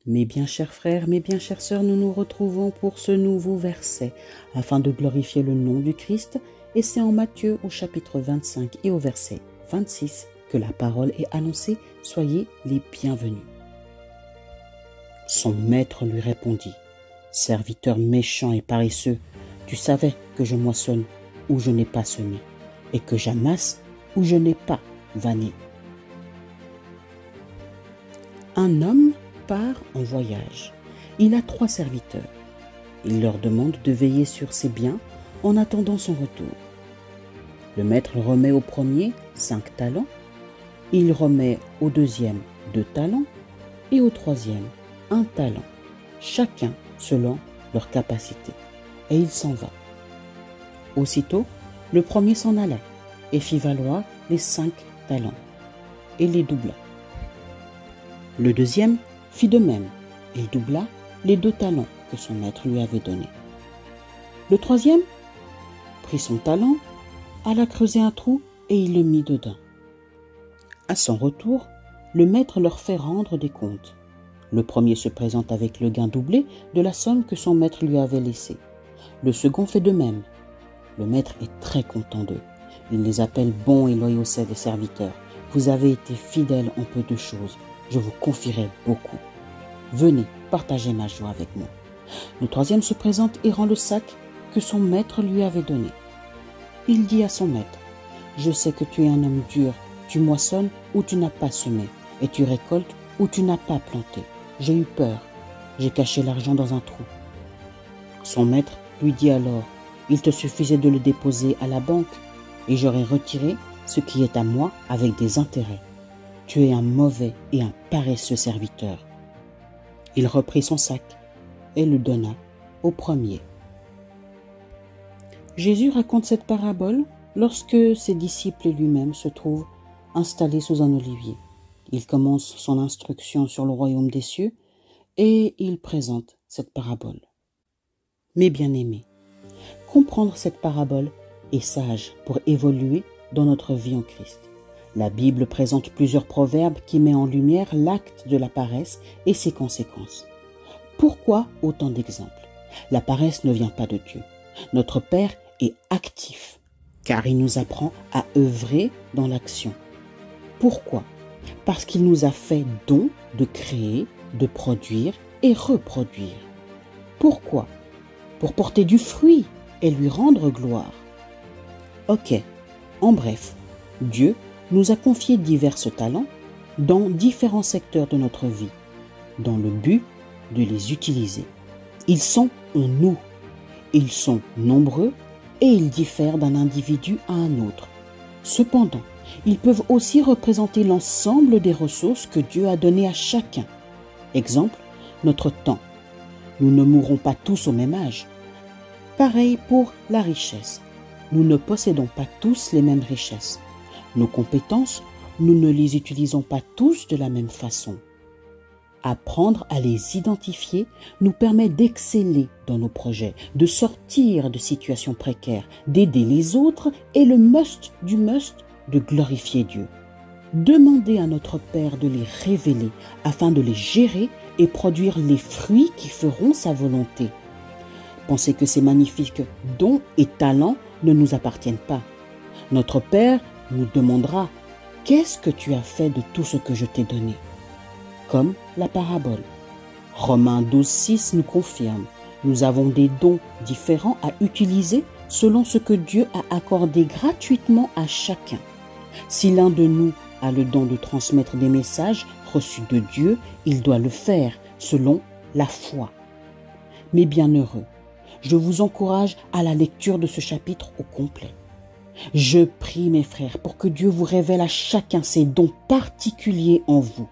Mes bien chers frères, mes bien chères sœurs, nous nous retrouvons pour ce nouveau verset afin de glorifier le nom du Christ, et c'est en Matthieu au chapitre 25 et au verset 26 que la parole est annoncée. Soyez les bienvenus. Son maître lui répondit: Serviteur méchant et paresseux, tu savais que je moissonne où je n'ai pas semé, et que j'amasse où je n'ai pas vanné. Un homme part en voyage. Il a 3 serviteurs. Il leur demande de veiller sur ses biens en attendant son retour. Le maître remet au premier 5 talents, il remet au deuxième 2 talents et au troisième 1 talent, chacun selon leur capacité. Et il s'en va. Aussitôt, le premier s'en alla et fit valoir les 5 talents et les doubla. Le deuxième fit de même. Il doubla les 2 talents que son maître lui avait donnés. Le troisième prit son talent, alla creuser un trou et il le mit dedans. À son retour, le maître leur fait rendre des comptes. Le premier se présente avec le gain doublé de la somme que son maître lui avait laissée. Le second fait de même. Le maître est très content d'eux. Il les appelle bons et loyaux serviteurs. Vous avez été fidèles en peu de choses. Je vous confierai beaucoup. Venez, partagez ma joie avec moi. Le troisième se présente et rend le sac que son maître lui avait donné. Il dit à son maître: Je sais que tu es un homme dur. Tu moissonnes où tu n'as pas semé, et tu récoltes où tu n'as pas planté. J'ai eu peur. J'ai caché l'argent dans un trou. Son maître lui dit alors: Il te suffisait de le déposer à la banque, et j'aurais retiré ce qui est à moi avec des intérêts. Tu es un mauvais et un paresseux serviteur. Il reprit son sac et le donna au premier. Jésus raconte cette parabole lorsque ses disciples et lui-même se trouvent installés sous un olivier. Il commence son instruction sur le royaume des cieux et il présente cette parabole. Mes bien-aimés, comprendre cette parabole est sage pour évoluer dans notre vie en Christ. La Bible présente plusieurs proverbes qui mettent en lumière l'acte de la paresse et ses conséquences. Pourquoi autant d'exemples? La paresse ne vient pas de Dieu. Notre Père est actif, car il nous apprend à œuvrer dans l'action. Pourquoi? Parce qu'il nous a fait don de créer, de produire et reproduire. Pourquoi? Pour porter du fruit et lui rendre gloire. Ok, en bref, Dieu nous a confié divers talents dans différents secteurs de notre vie, dans le but de les utiliser. Ils sont en nous, ils sont nombreux et ils diffèrent d'un individu à un autre. Cependant, ils peuvent aussi représenter l'ensemble des ressources que Dieu a données à chacun. Exemple, notre temps. Nous ne mourrons pas tous au même âge. Pareil pour la richesse. Nous ne possédons pas tous les mêmes richesses. Nos compétences, nous ne les utilisons pas tous de la même façon. Apprendre à les identifier nous permet d'exceller dans nos projets, de sortir de situations précaires, d'aider les autres et le must du must, de glorifier Dieu. Demandez à notre Père de les révéler afin de les gérer et produire les fruits qui feront sa volonté. Pensez que ces magnifiques dons et talents ne nous appartiennent pas. Notre Père nous demandera: qu'est-ce que tu as fait de tout ce que je t'ai donné? Comme la parabole. Romains 12,6 nous confirme: nous avons des dons différents à utiliser selon ce que Dieu a accordé gratuitement à chacun. Si l'un de nous a le don de transmettre des messages reçus de Dieu, il doit le faire selon la foi. Mes bienheureux, je vous encourage à la lecture de ce chapitre au complet. Je prie mes frères pour que Dieu vous révèle à chacun ses dons particuliers en vous.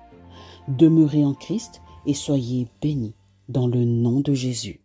Demeurez en Christ et soyez bénis dans le nom de Jésus.